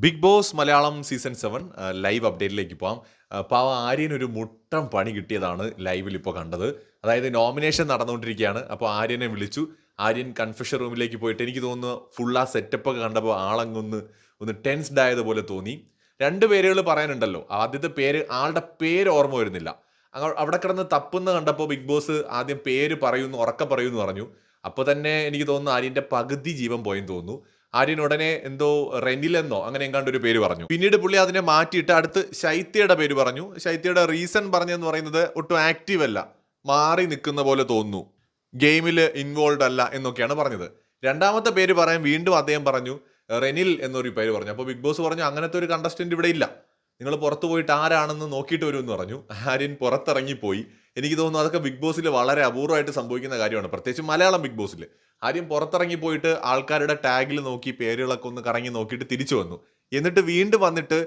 Big Boss Malayalam season 7 live അപ്ഡേറ്റിലേക്ക് പോകാം. പാവം ആര്യൻ ഒരു മുട്ടം പണി കിട്ടിയതാണ് ലൈവിൽ ഇപ്പോൾ കണ്ടത്. അതായത് നോമിനേഷൻ നടന്നുകൊണ്ടിരിക്കുകയാണ്. അപ്പോൾ ആര്യനെ വിളിച്ചു. ആര്യൻ കൺഫെഷൻ റൂമിലേക്ക് പോയിട്ട് എനിക്ക് തോന്നുന്നു ഫുൾ ആ സെറ്റപ്പ് ഒക്കെ കണ്ടപ്പോൾ ആളങ്ങൊന്ന് ടെൻസ്ഡ് ആയതുപോലെ തോന്നി. രണ്ട് പേരുകൾ പറയാനുണ്ടല്ലോ. ആദ്യത്തെ പേര് ആളുടെ പേര് ഓർമ്മ വരുന്നില്ല. അവിടെ കിടന്ന് തപ്പുന്ന കണ്ടപ്പോൾ ബിഗ് ബോസ് ആദ്യം പേര് പറയുന്നു, ഉറക്കെ പറയുമെന്ന് പറഞ്ഞു. അപ്പോൾ തന്നെ എനിക്ക് തോന്നുന്നു ആര്യൻ്റെ പകുതി ജീവൻ പോയെന്ന് തോന്നുന്നു. ആര്യൻ ഉടനെ എന്തോ റെനിലെന്നോ അങ്ങനെ എങ്ങാണ്ട് ഒരു പേര് പറഞ്ഞു. പിന്നീട് പുള്ളി അതിനെ മാറ്റിയിട്ട് അടുത്ത് ശൈത്യയുടെ പേര് പറഞ്ഞു. ശൈത്യയുടെ റീസൺ പറഞ്ഞെന്ന് പറയുന്നത് ഒട്ടും ആക്റ്റീവ് അല്ല, മാറി നിൽക്കുന്ന പോലെ തോന്നുന്നു, ഗെയിമിൽ ഇൻവോൾവ് അല്ല എന്നൊക്കെയാണ് പറഞ്ഞത്. രണ്ടാമത്തെ പേര് പറയാൻ വീണ്ടും അദ്ദേഹം പറഞ്ഞു റെനിൽ എന്നൊരു പേര് പറഞ്ഞു. അപ്പോൾ ബിഗ് ബോസ് പറഞ്ഞു അങ്ങനത്തെ ഒരു കണ്ടസ്റ്റന്റ് ഇവിടെ ഇല്ല, നിങ്ങൾ പുറത്തു പോയിട്ട് ആരാണെന്ന് നോക്കിയിട്ട് വരുമെന്ന് പറഞ്ഞു. ആര്യൻ പുറത്തിറങ്ങിപ്പോയി. എനിക്ക് തോന്നുന്നു അതൊക്കെ ബിഗ് ബോസിൽ വളരെ അപൂർവമായിട്ട് സംഭവിക്കുന്ന കാര്യമാണ്, പ്രത്യേകിച്ച് മലയാളം ബിഗ് ബോസിൽ. ആര്യം പുറത്തിറങ്ങി പോയിട്ട് ആൾക്കാരുടെ ടാഗിൽ നോക്കി പേരുകളൊക്കെ ഒന്ന് കറങ്ങി നോക്കിയിട്ട് തിരിച്ചു വന്നു. എന്നിട്ട് വീണ്ടും വന്നിട്ട്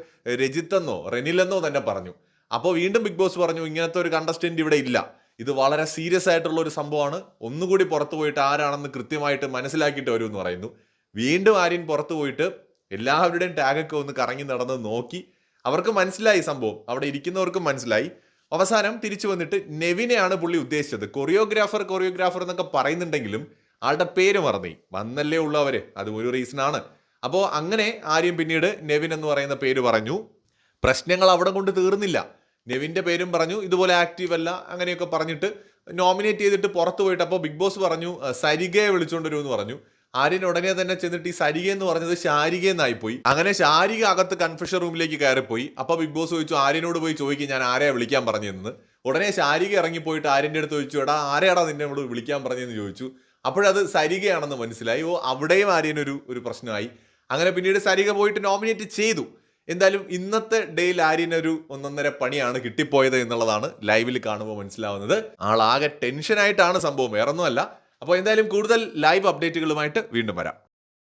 രജിത്തെന്നോ റെനിലെന്നോ തന്നെ പറഞ്ഞു. അപ്പോൾ വീണ്ടും ബിഗ് ബോസ് പറഞ്ഞു ഇങ്ങനത്തെ ഒരു കണ്ടസ്റ്റന്റ് ഇവിടെ ഇല്ല, ഇത് വളരെ സീരിയസ് ആയിട്ടുള്ള ഒരു സംഭവമാണ്, ഒന്നുകൂടി പുറത്തു പോയിട്ട് ആരാണെന്ന് കൃത്യമായിട്ട് മനസ്സിലാക്കിയിട്ട് വരുമെന്ന് പറയുന്നു. വീണ്ടും ആര്യൻ പുറത്തു പോയിട്ട് എല്ലാവരുടെയും ടാഗൊക്കെ ഒന്ന് കറങ്ങി നടന്ന് നോക്കി. അവർക്ക് മനസ്സിലായി സംഭവം, അവിടെ ഇരിക്കുന്നവർക്കും മനസ്സിലായി. അവസാനം തിരിച്ചു വന്നിട്ട് നെവിനെയാണ് പുള്ളി ഉദ്ദേശിച്ചത്. കൊറിയോഗ്രാഫർ എന്നൊക്കെ പറയുന്നുണ്ടെങ്കിലും ആളുടെ പേര് മറന്നേ, വന്നല്ലേ ഉള്ളൂ അവര്, അത് ഒരു റീസണാണ്. അപ്പോൾ അങ്ങനെ ആര്യം പിന്നീട് നെവിൻ എന്ന് പറയുന്ന പേര് പറഞ്ഞു. പ്രശ്നങ്ങൾ അവിടെ കൊണ്ട് തീർന്നില്ല. നെവിൻ്റെ പേരും പറഞ്ഞു, ഇതുപോലെ ആക്റ്റീവ് അല്ല അങ്ങനെയൊക്കെ പറഞ്ഞിട്ട് നോമിനേറ്റ് ചെയ്തിട്ട് പുറത്തു പോയിട്ട് അപ്പോൾ ബിഗ് ബോസ് പറഞ്ഞു സരികയെ വിളിച്ചുകൊണ്ട് വരുമെന്ന് പറഞ്ഞു. ആര്യൻ ഉടനെ തന്നെ ചെന്നിട്ട് ഈ സരിക എന്ന് പറഞ്ഞത് ശാരിക എന്നായിപ്പോയി. അങ്ങനെ ശാരിക അകത്ത് കൺഫെഷൻ റൂമിലേക്ക് കയറിപ്പോയി. അപ്പോൾ ബിഗ് ബോസ് ചോദിച്ചു ആര്യനോട് പോയി ചോദിക്കും ഞാൻ ആരെയാ വിളിക്കാൻ പറഞ്ഞതെന്ന്. ഉടനെ ശാരിക ഇറങ്ങിപ്പോയിട്ട് ആര്യൻ്റെ അടുത്ത് ചോദിച്ചു എടാ ആരെയാടാ നിന്നെ ഇവിടെ വിളിക്കാൻ പറഞ്ഞതെന്ന് ചോദിച്ചു. അപ്പോഴത് സരികയാണെന്ന് മനസ്സിലായി. അവിടെയും ആര്യനൊരു പ്രശ്നമായി. അങ്ങനെ പിന്നീട് സരിക പോയിട്ട് നോമിനേറ്റ് ചെയ്തു. എന്തായാലും ഇന്നത്തെ ഡേയിൽ ആര്യനൊരു 1.5 പണിയാണ് കിട്ടിപ്പോയത് എന്നുള്ളതാണ് ലൈവിൽ കാണുമ്പോൾ മനസ്സിലാവുന്നത്. ആളാകെ ടെൻഷനായിട്ടാണ് സംഭവം, വേറൊന്നുമല്ല. അപ്പോൾ എന്തായാലും കൂടുതൽ ലൈവ് അപ്ഡേറ്റുകളുമായിട്ട് വീണ്ടും വരാം.